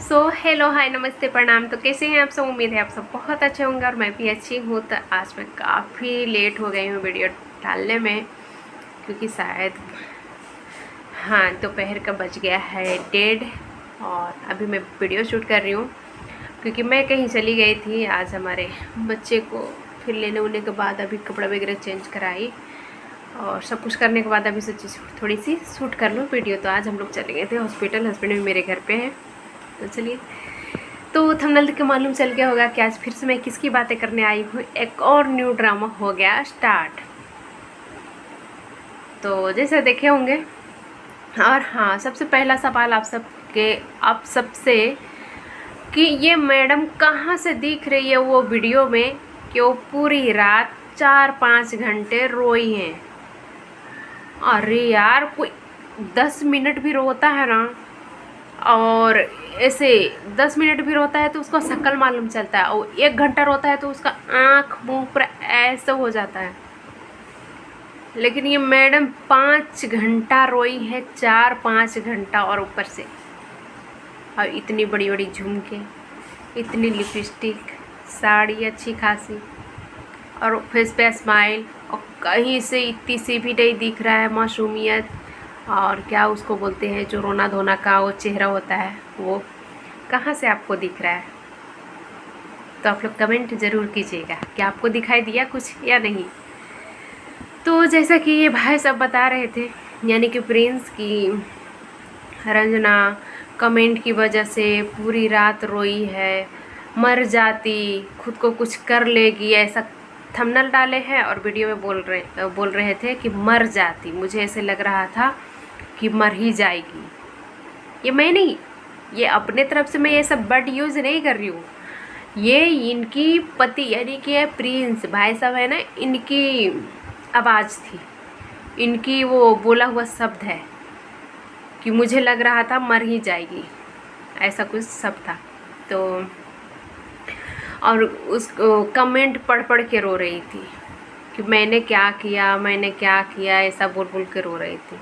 Hello hi नमस्ते प्रणाम। तो कैसे हैं आप सब? उम्मीद है आप सब बहुत अच्छे होंगे और मैं भी अच्छी हूँ। तो आज मैं काफ़ी लेट हो गई हूँ वीडियो डालने में, क्योंकि शायद दोपहर का बज गया है 1:30 और अभी मैं वीडियो शूट कर रही हूँ, क्योंकि मैं कहीं चली गई थी। आज हमारे बच्चे को फिर लेने उन्ने के बाद अभी कपड़ा वगैरह चेंज कराई और सब कुछ करने के बाद अभी सोची थोड़ी सी शूट कर लूँ वीडियो। तो आज हम लोग चले गए थे हॉस्पिटल, हस्बैंड भी मेरे घर पे है। तो चलिए, तो थंबनेल देख के मालूम चल गया होगा कि आज फिर से मैं किसकी बातें करने आई हूँ। एक और न्यू ड्रामा हो गया स्टार्ट, तो जैसे देखे होंगे। और हाँ, सबसे पहला सवाल आप सबसे कि ये मैडम कहाँ से दिख रही है वो वीडियो में कि वो पूरी रात 4-5 घंटे रोई हैं। अरे यार, कोई 10 मिनट भी रोता है ना, और ऐसे 10 मिनट भी रोता है तो उसका शक्ल मालूम चलता है, और 1 घंटा रोता है तो उसका आँख मुंह पर ऐसा हो जाता है। लेकिन ये मैडम 5 घंटा रोई है, 4-5 घंटा, और ऊपर से और इतनी बड़ी बड़ी झुमके, इतनी लिपस्टिक, साड़ी अच्छी खासी, और फेस पे स्माइल, और कहीं से इतनी सी भी नहीं दिख रहा है मासूमियत, और क्या उसको बोलते हैं जो रोना धोना का वो चेहरा होता है, वो कहाँ से आपको दिख रहा है? तो आप लोग कमेंट ज़रूर कीजिएगा कि आपको दिखाई दिया कुछ या नहीं। तो जैसा कि ये भाई सब बता रहे थे, यानी कि प्रिंस की रंजना कमेंट की वजह से पूरी रात रोई है, मर जाती, खुद को कुछ कर लेगी, ऐसा थंबनेल डाले हैं और वीडियो में बोल रहे थे कि मर जाती। मुझे ऐसे लग रहा था कि मर ही जाएगी। ये मैं नहीं, ये अपने तरफ से मैं ये सब वर्ड यूज़ नहीं कर रही हूँ। ये इनकी पति यानी कि प्रिंस भाई साहब है ना, इनकी आवाज़ थी, इनकी वो बोला हुआ शब्द है कि मुझे लग रहा था मर ही जाएगी, ऐसा कुछ सब था। तो और उस कमेंट पढ़ पढ़ के रो रही थी कि मैंने क्या किया, ऐसा बोल बोल के रो रही थी।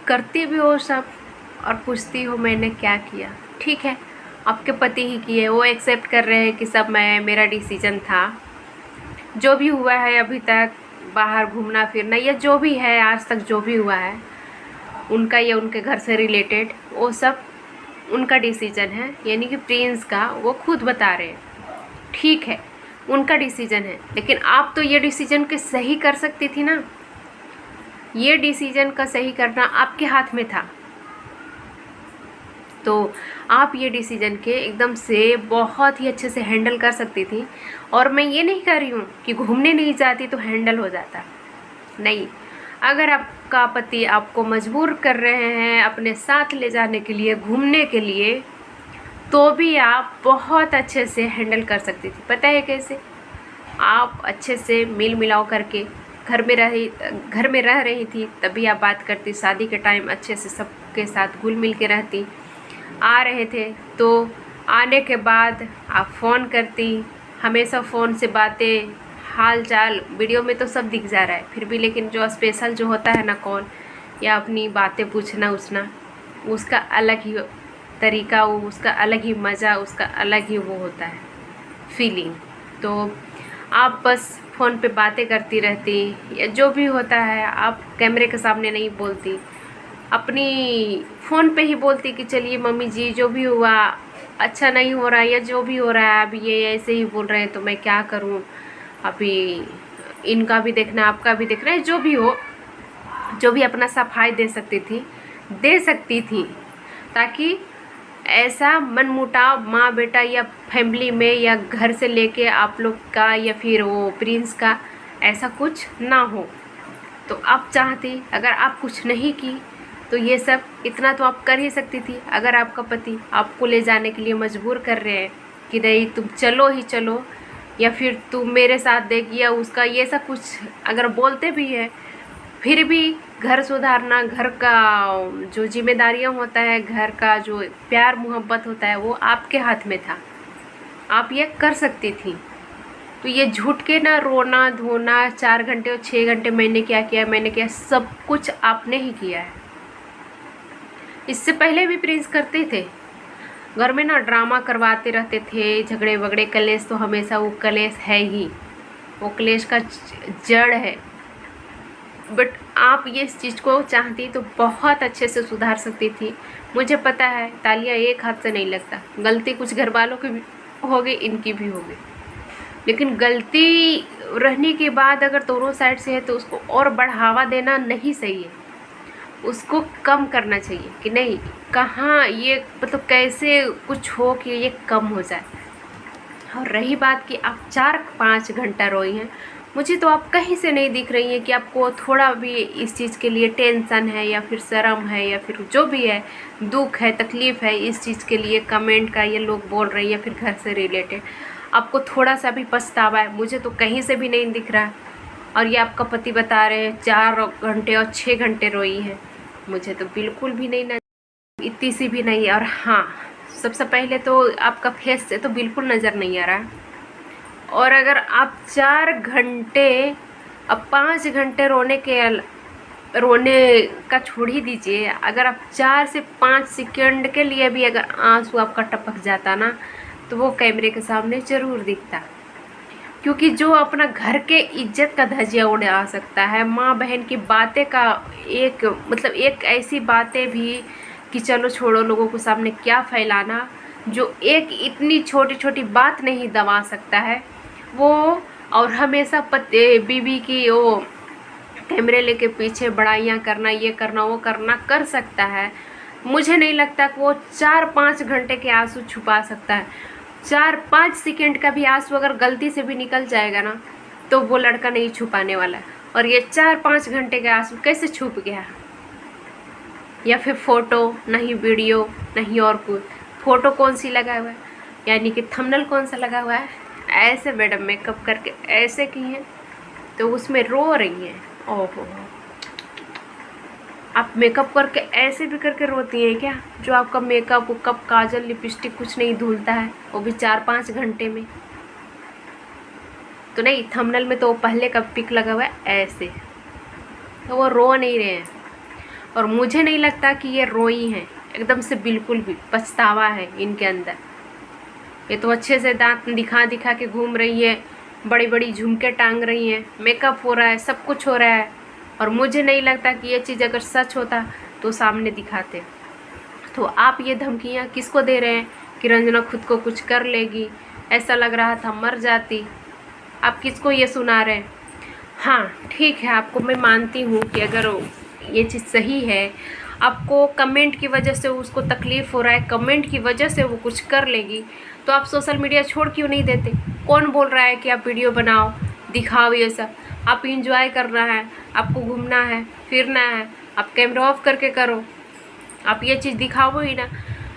करती भी हो सब और पूछती हो मैंने क्या किया। ठीक है, आपके पति ही किए, वो एक्सेप्ट कर रहे हैं कि सब मेरा डिसीजन था। जो भी हुआ है अभी तक, बाहर घूमना फिरना या जो भी है आज तक जो भी हुआ है उनका या उनके घर से रिलेटेड, वो सब उनका डिसीजन है, यानी कि प्रिंस का। वो खुद बता रहे हैं, ठीक है उनका डिसीजन है, लेकिन आप तो ये डिसीजन के सही कर सकती थी ना। ये डिसीजन का सही करना आपके हाथ में था, तो आप ये डिसीजन के एकदम से बहुत ही अच्छे से हैंडल कर सकती थी। और मैं ये नहीं कह रही हूँ कि घूमने नहीं जाती तो हैंडल हो जाता, नहीं। अगर आपका पति आपको मजबूर कर रहे हैं अपने साथ ले जाने के लिए, घूमने के लिए, तो भी आप बहुत अच्छे से हैंडल कर सकती थी। पता है कैसे? आप अच्छे से मिल मिलाव करके घर में रह रही थी, तभी आप बात करती। शादी के टाइम अच्छे से सबके साथ घुल मिल के रहती। आ रहे थे तो आने के बाद आप फ़ोन करती, हमेशा फ़ोन से बातें, हाल चाल, वीडियो में तो सब दिख जा रहा है फिर भी, लेकिन जो स्पेशल जो होता है ना कॉल या अपनी बातें पूछना उसना, उसका अलग ही तरीका, उसका अलग ही मज़ा, उसका अलग ही वो होता है फीलिंग। तो आप बस फ़ोन पे बातें करती रहती, या जो भी होता है आप कैमरे के सामने नहीं बोलती, अपनी फ़ोन पे ही बोलती कि चलिए मम्मी जी जो भी हुआ अच्छा नहीं हो रहा है, या जो भी हो रहा है अभी ये ऐसे ही बोल रहे हैं तो मैं क्या करूं, अभी इनका भी देखना है आपका भी देखना है, जो भी हो, जो भी अपना सफाई दे सकती थी, ताकि ऐसा मनमुटाव माँ बेटा या फैमिली में या घर से लेके आप लोग का या फिर वो प्रिंस का ऐसा कुछ ना हो। तो आप चाहती, अगर आप कुछ नहीं की तो ये सब इतना तो आप कर ही सकती थी। अगर आपका पति आपको ले जाने के लिए मजबूर कर रहे हैं कि नहीं तुम चलो ही चलो, या फिर तुम मेरे साथ देगी, या उसका ये सब कुछ अगर बोलते भी है, फिर भी घर सुधारना, घर का जो जिम्मेदारियां होता है, घर का जो प्यार मोहब्बत होता है, वो आपके हाथ में था, आप ये कर सकती थी। तो ये झूठ के ना रोना धोना 4 घंटे और 6 घंटे मैंने क्या किया, सब कुछ आपने ही किया है। इससे पहले भी प्रिंस करते थे, घर में ना ड्रामा करवाते रहते थे, झगड़े वगड़े, कलेश तो हमेशा वो कलेश है ही, वो कलेश का जड़ है। बट आप ये इस चीज़ को चाहती तो बहुत अच्छे से सुधार सकती थी। मुझे पता है तालियां एक हाथ से नहीं लगता, गलती कुछ घर वालों की भी हो गई, इनकी भी हो गई, लेकिन गलती रहने के बाद अगर दोनों साइड से है तो उसको और बढ़ावा देना नहीं सही है, उसको कम करना चाहिए कि नहीं कहाँ ये मतलब कैसे कुछ हो कि ये कम हो जाए। और रही बात कि आप 4-5 घंटा रोई हैं, मुझे तो आप कहीं से नहीं दिख रही हैं कि आपको थोड़ा भी इस चीज़ के लिए टेंशन है या फिर शर्म है या फिर जो भी है, दुख है, तकलीफ़ है इस चीज़ के लिए कमेंट का ये लोग बोल रहे हैं या फिर घर से रिलेटेड आपको थोड़ा सा भी पछतावा है, मुझे तो कहीं से भी नहीं दिख रहा। और ये आपका पति बता रहे हैं 4 घंटे और 6 घंटे रोई है, मुझे तो बिल्कुल भी नहीं, न इतनी सी भी नहीं। और हाँ, सबसे पहले तो आपका फेस से तो बिल्कुल नज़र नहीं आ रहा। और अगर आप 4 घंटे अब 5 घंटे रोने का छोड़ ही दीजिए, अगर आप 4 से 5 सेकंड के लिए भी अगर आंसू आपका टपक जाता ना, तो वो कैमरे के सामने ज़रूर दिखता। क्योंकि जो अपना घर के इज्जत का धज्जिया उड़ा सकता है, माँ बहन की बातें का एक मतलब एक ऐसी बातें भी कि चलो छोड़ो लोगों को सामने क्या फैलाना, जो एक इतनी छोटी छोटी बात नहीं दबा सकता है वो, और हमेशा बीवी की वो कैमरे लेके पीछे बड़ाइयाँ करना, ये करना वो करना कर सकता है। मुझे नहीं लगता कि वो 4-5 घंटे के आंसू छुपा सकता है। 4-5 सेकंड का भी आंसू अगर गलती से भी निकल जाएगा ना, तो वो लड़का नहीं छुपाने वाला है। और ये 4-5 घंटे का आंसू कैसे छुप गया? या फिर फ़ोटो नहीं, वीडियो नहीं, और कुछ फ़ोटो कौन सी लगा हुआ है, यानी कि थंबनेल कौन सा लगा हुआ है, ऐसे मैडम मेकअप करके ऐसे की हैं तो उसमें रो रही हैं। ओहो, आप मेकअप करके ऐसे भी करके रोती हैं क्या? जो आपका मेकअप कप काजल लिपस्टिक कुछ नहीं धुलता है, वो भी 4-5 घंटे में। तो नहीं, थंबनेल में तो पहले का पिक लगा हुआ है ऐसे, तो वो रो नहीं रहे हैं। और मुझे नहीं लगता कि ये रोई हैं एकदम से, बिल्कुल भी पछतावा है इनके अंदर। ये तो अच्छे से दांत दिखा दिखा के घूम रही है, बड़ी बड़ी झुमके टांग रही हैं, मेकअप हो रहा है, सब कुछ हो रहा है। और मुझे नहीं लगता कि ये चीज़ अगर सच होता तो सामने दिखाते। तो आप ये धमकियाँ किसको दे रहे हैं कि रंजना खुद को कुछ कर लेगी, ऐसा लग रहा था मर जाती, आप किसको ये सुना रहे हैं? हाँ ठीक है, आपको मैं मानती हूँ कि अगर ये चीज़ सही है, आपको कमेंट की वजह से उसको तकलीफ़ हो रहा है, कमेंट की वजह से वो कुछ कर लेगी, तो आप सोशल मीडिया छोड़ क्यों नहीं देते? कौन बोल रहा है कि आप वीडियो बनाओ, दिखाओ ये सब? आप इंजॉय करना है, आपको घूमना है, फिरना है, आप कैमरा ऑफ करके करो, आप ये चीज़ दिखाओ ही ना।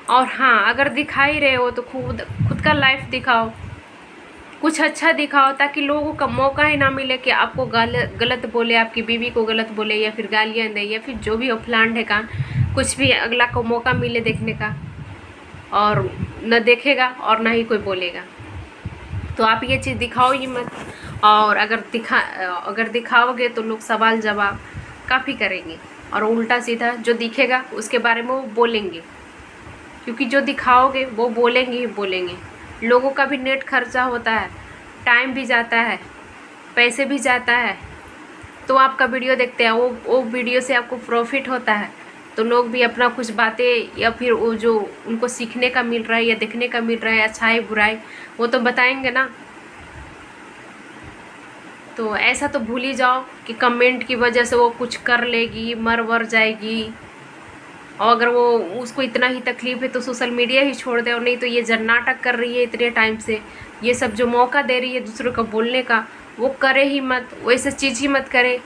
और हाँ, अगर दिखा ही रहे हो तो खुद का लाइफ दिखाओ, कुछ अच्छा दिखाओ, ताकि लोगों का मौका ही ना मिले कि आपको गलत बोले, आपकी बीवी को गलत बोले या फिर गालियाँ दे या फिर जो भी प्लान है का, कुछ भी अगला को मौका मिले देखने का, और न देखेगा और ना ही कोई बोलेगा। तो आप ये चीज़ दिखाओ ही मत। और अगर दिखाओगे तो लोग सवाल जवाब काफ़ी करेंगे, और उल्टा सीधा जो दिखेगा उसके बारे में वो बोलेंगे, क्योंकि जो दिखाओगे वो बोलेंगे ही बोलेंगे। लोगों का भी नेट खर्चा होता है, टाइम भी जाता है, पैसे भी जाता है, तो आपका वीडियो देखते हैं, वो वीडियो से आपको प्रॉफिट होता है, तो लोग भी अपना कुछ बातें या फिर वो जो उनको सीखने का मिल रहा है या देखने का मिल रहा है, अच्छाई बुराई, वो तो बताएंगे ना। तो ऐसा तो भूल ही जाओ कि कमेंट की वजह से वो कुछ कर लेगी, मर वर जाएगी। और अगर वो उसको इतना ही तकलीफ़ है तो सोशल मीडिया ही छोड़ दे, और नहीं तो ये जब नाटक कर रही है इतने टाइम से, ये सब जो मौका दे रही है दूसरों को बोलने का, वो करे ही मत, वैसे चीज़ ही मत करे।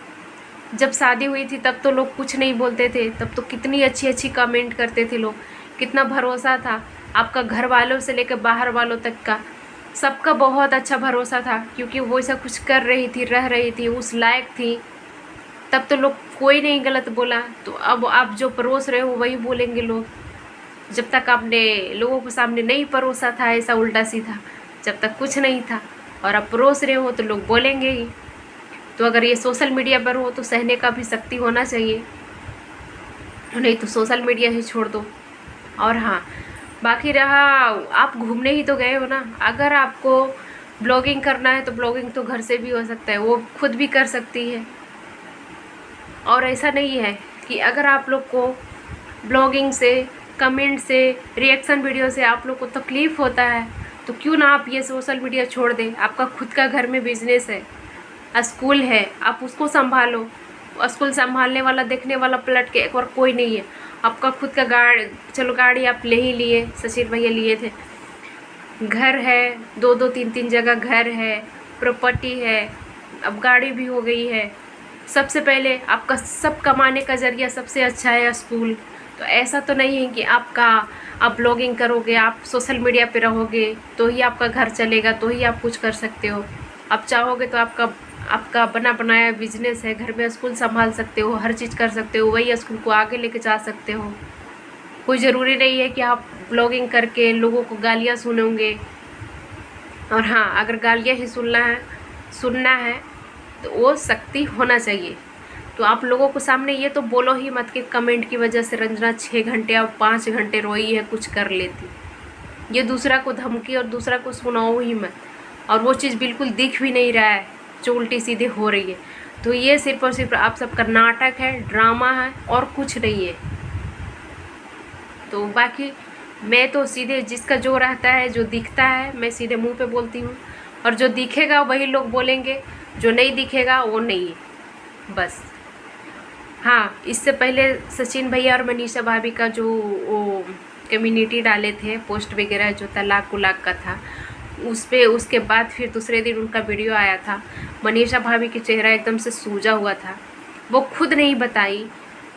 जब शादी हुई थी तब तो लोग कुछ नहीं बोलते थे, तब तो कितनी अच्छी अच्छी कमेंट करते थे लोग, कितना भरोसा था आपका, घर वालों से लेकर बाहर वालों तक का सबका बहुत अच्छा भरोसा था, क्योंकि वो ऐसा कुछ कर रही थी, रह रही थी, उस लायक थी, तब तो लोग कोई नहीं गलत बोला। तो अब आप जो परोस रहे हो वही बोलेंगे लोग। जब तक आपने लोगों के सामने नहीं परोसा था ऐसा उल्टा सीधा, जब तक कुछ नहीं था, और आप परोस रहे हो तो लोग बोलेंगे ही। तो अगर ये सोशल मीडिया पर हो तो सहने का भी शक्ति होना चाहिए। नहीं तो सोशल मीडिया ही छोड़ दो। और हाँ, बाकी रहा, आप घूमने ही तो गए हो ना। अगर आपको ब्लॉगिंग करना है तो ब्लॉगिंग तो घर से भी हो सकता है, वो खुद भी कर सकती है। और ऐसा नहीं है कि अगर आप लोग को ब्लॉगिंग से, कमेंट से, रिएक्शन वीडियो से आप लोग को तकलीफ़ होता है तो क्यों ना आप ये सोशल मीडिया छोड़ दें। आपका खुद का घर में बिजनेस है, स्कूल है, आप उसको संभालो। स्कूल संभालने वाला, देखने वाला पलट के एक बार कोई नहीं है। आपका खुद का चलो गाड़ी आप ले ही लिए, सचिन भैया लिए थे, घर है, दो दो तीन तीन जगह घर है, प्रॉपर्टी है, अब गाड़ी भी हो गई है। सबसे पहले आपका सब कमाने का ज़रिया सबसे अच्छा है स्कूल। तो ऐसा तो नहीं है कि आप ब्लॉगिंग करोगे, आप सोशल मीडिया पे रहोगे तो ही आपका घर चलेगा, तो ही आप कुछ कर सकते हो। आप चाहोगे तो आपका बना बनाया बिजनेस है, घर में स्कूल संभाल सकते हो, हर चीज़ कर सकते हो, वही स्कूल को आगे लेके जा सकते हो। कोई ज़रूरी नहीं है कि आप ब्लॉगिंग करके लोगों को गालियाँ सुनोगे। और हाँ, अगर गालियाँ ही सुनना है तो वो शक्ति होना चाहिए। तो आप लोगों को सामने ये तो बोलो ही मत कि कमेंट की वजह से रंजना 6 घंटे और 5 घंटे रोई है, कुछ कर लेती। ये दूसरा को धमकी और दूसरा को सुनाओ ही मत। और वो चीज़ बिल्कुल दिख भी नहीं रहा है जो उल्टी सीधी हो रही है। तो ये सिर्फ और सिर्फ आप सबका नाटक है, ड्रामा है, और कुछ नहीं है। तो बाकी मैं तो सीधे जिसका जो रहता है, जो दिखता है, मैं सीधे मुंह पे बोलती हूँ। और जो दिखेगा वही लोग बोलेंगे, जो नहीं दिखेगा वो नहीं है, बस। हाँ, इससे पहले सचिन भैया और मनीषा भाभी का जो वो कम्युनिटी डाले थे पोस्ट वगैरह, जो तलाक उलाक का था, उसके बाद फिर दूसरे दिन उनका वीडियो आया था। मनीषा भाभी के चेहरा एकदम से सूजा हुआ था। वो खुद नहीं बताई,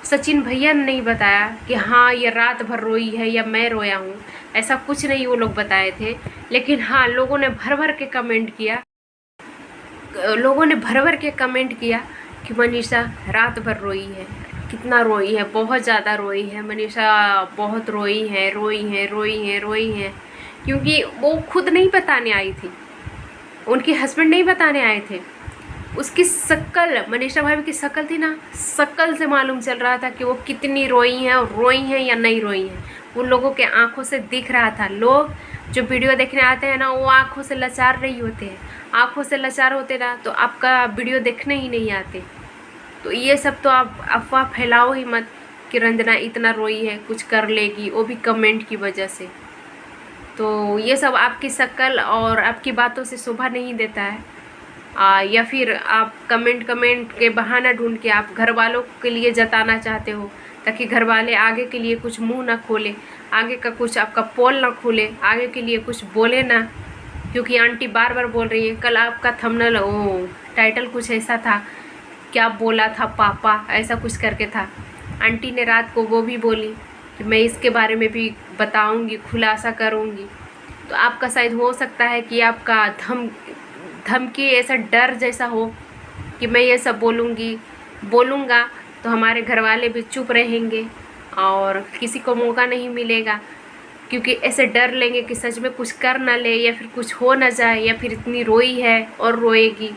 सचिन भैया ने नहीं बताया कि हाँ ये रात भर रोई है या मैं रोया हूँ, ऐसा कुछ नहीं वो लोग बताए थे। लेकिन हाँ, लोगों ने भर भर के कमेंट किया कि मनीषा रात भर रोई है, कितना रोई है, बहुत ज़्यादा रोई है मनीषा, बहुत रोई है। क्योंकि वो खुद नहीं बताने आई थी, उनके हस्बैंड नहीं बताने आए थे। उसकी शक्ल, मनीषा भाभी की शक्ल थी ना, शक्ल से मालूम चल रहा था कि वो कितनी रोई हैं, और रोई हैं या नहीं रोई हैं। उन लोगों के आंखों से दिख रहा था। लोग जो वीडियो देखने आते हैं ना, वो आंखों से लाचार नहीं होते हैं। आंखों से लाचार होते ना तो आपका वीडियो देखने ही नहीं आते। तो ये सब तो आप अफवाह फैलाओ ही मत कि रंजना इतना रोई है, कुछ कर लेगी, वो भी कमेंट की वजह से। तो ये सब आपकी शक्ल और आपकी बातों से शोभा नहीं देता है। या फिर आप कमेंट के बहाना ढूंढ के आप घर वालों के लिए जताना चाहते हो, ताकि घर वाले आगे के लिए कुछ मुंह ना खोले, आगे का कुछ आपका पोल ना खोले, आगे के लिए कुछ बोले ना। क्योंकि आंटी बार बार बोल रही है, कल आपका थंबनेल टाइटल कुछ ऐसा था, क्या बोला था पापा, ऐसा कुछ करके था। आंटी ने रात को वो भी बोली कि मैं इसके बारे में भी बताऊंगी, खुलासा करूंगी। तो आपका शायद हो सकता है कि आपका धमकी ऐसा डर जैसा हो कि मैं ये सब बोलूँगा तो हमारे घर वाले भी चुप रहेंगे और किसी को मौका नहीं मिलेगा, क्योंकि ऐसे डर लेंगे कि सच में कुछ कर ना ले, या फिर कुछ हो ना जाए, या फिर इतनी रोई है और रोएगी।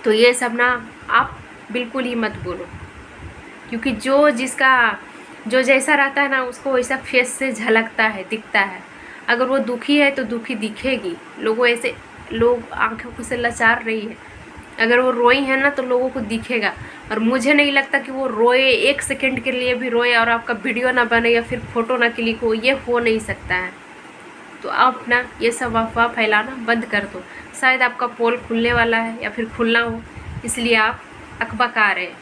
तो ये सब ना आप बिल्कुल ही मत बोलो, क्योंकि जो जैसा रहता है ना, उसको वैसा फेस से झलकता है, दिखता है। अगर वो दुखी है तो दुखी दिखेगी। लोग आंखों से लाचार रही है, अगर वो रोई है ना तो लोगों को दिखेगा। और मुझे नहीं लगता कि वो रोए, 1 सेकंड के लिए भी रोए और आपका वीडियो ना बने या फिर फ़ोटो ना क्लिक हो, ये हो नहीं सकता है। तो आप ना ये सब अफवाह फैलाना बंद कर दो। शायद आपका पोल खुलने वाला है या फिर खुलना हो, इसलिए आप अकबका रहे हैं,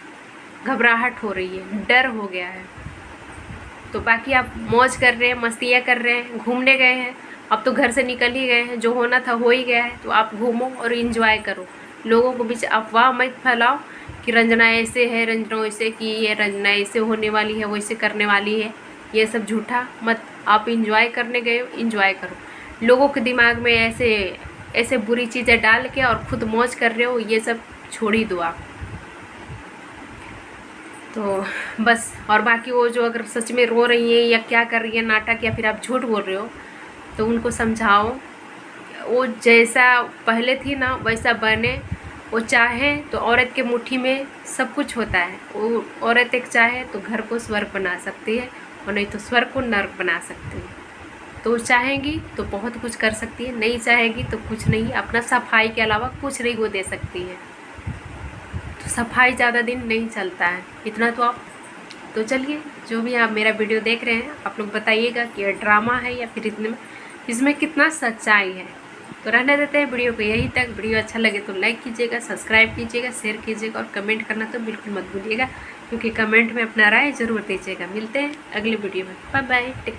घबराहट हो रही है, डर हो गया है। तो बाकी आप मौज कर रहे हैं, मस्तियाँ कर रहे हैं, घूमने गए हैं, अब तो घर से निकल ही गए हैं, जो होना था हो ही गया है। तो आप घूमो और इंजॉय करो। लोगों को बीच अफवाह मत फैलाओ कि रंजना ऐसे है, रंजना वैसे की है, रंजना ऐसे होने वाली है, वैसे करने वाली है। ये सब झूठा मत। आप इंजॉय करने गए हो, इंजॉय करो। लोगों के दिमाग में ऐसे बुरी चीज़ें डाल के और खुद मौज कर रहे हो, ये सब छोड़ ही दो आप। तो बस। और बाकी वो जो अगर सच में रो रही है या क्या कर रही है नाटक, या फिर आप झूठ बोल रहे हो, तो उनको समझाओ, वो जैसा पहले थी ना वैसा बने, वो चाहे तो औरत के मुट्ठी में सब कुछ होता है। वो औरत एक चाहे तो घर को स्वर्ग बना सकती है और नहीं तो स्वर्ग को नर्क बना सकती है। तो चाहेगी तो बहुत कुछ कर सकती है, नहीं चाहेगी तो कुछ नहीं, अपना सफाई के अलावा कुछ नहीं वो दे सकती है। तो सफाई ज़्यादा दिन नहीं चलता है, इतना तो आप। तो चलिए, जो भी आप मेरा वीडियो देख रहे हैं आप लोग बताइएगा कि ये ड्रामा है या फिर इसमें कितना सच्चाई है। तो रहने देते हैं वीडियो को यहीं तक। वीडियो अच्छा लगे तो लाइक कीजिएगा, सब्सक्राइब कीजिएगा, शेयर कीजिएगा और कमेंट करना तो बिल्कुल मत भूलिएगा, क्योंकि कमेंट में अपना राय ज़रूर दीजिएगा। मिलते हैं अगले वीडियो में। Bye bye, take.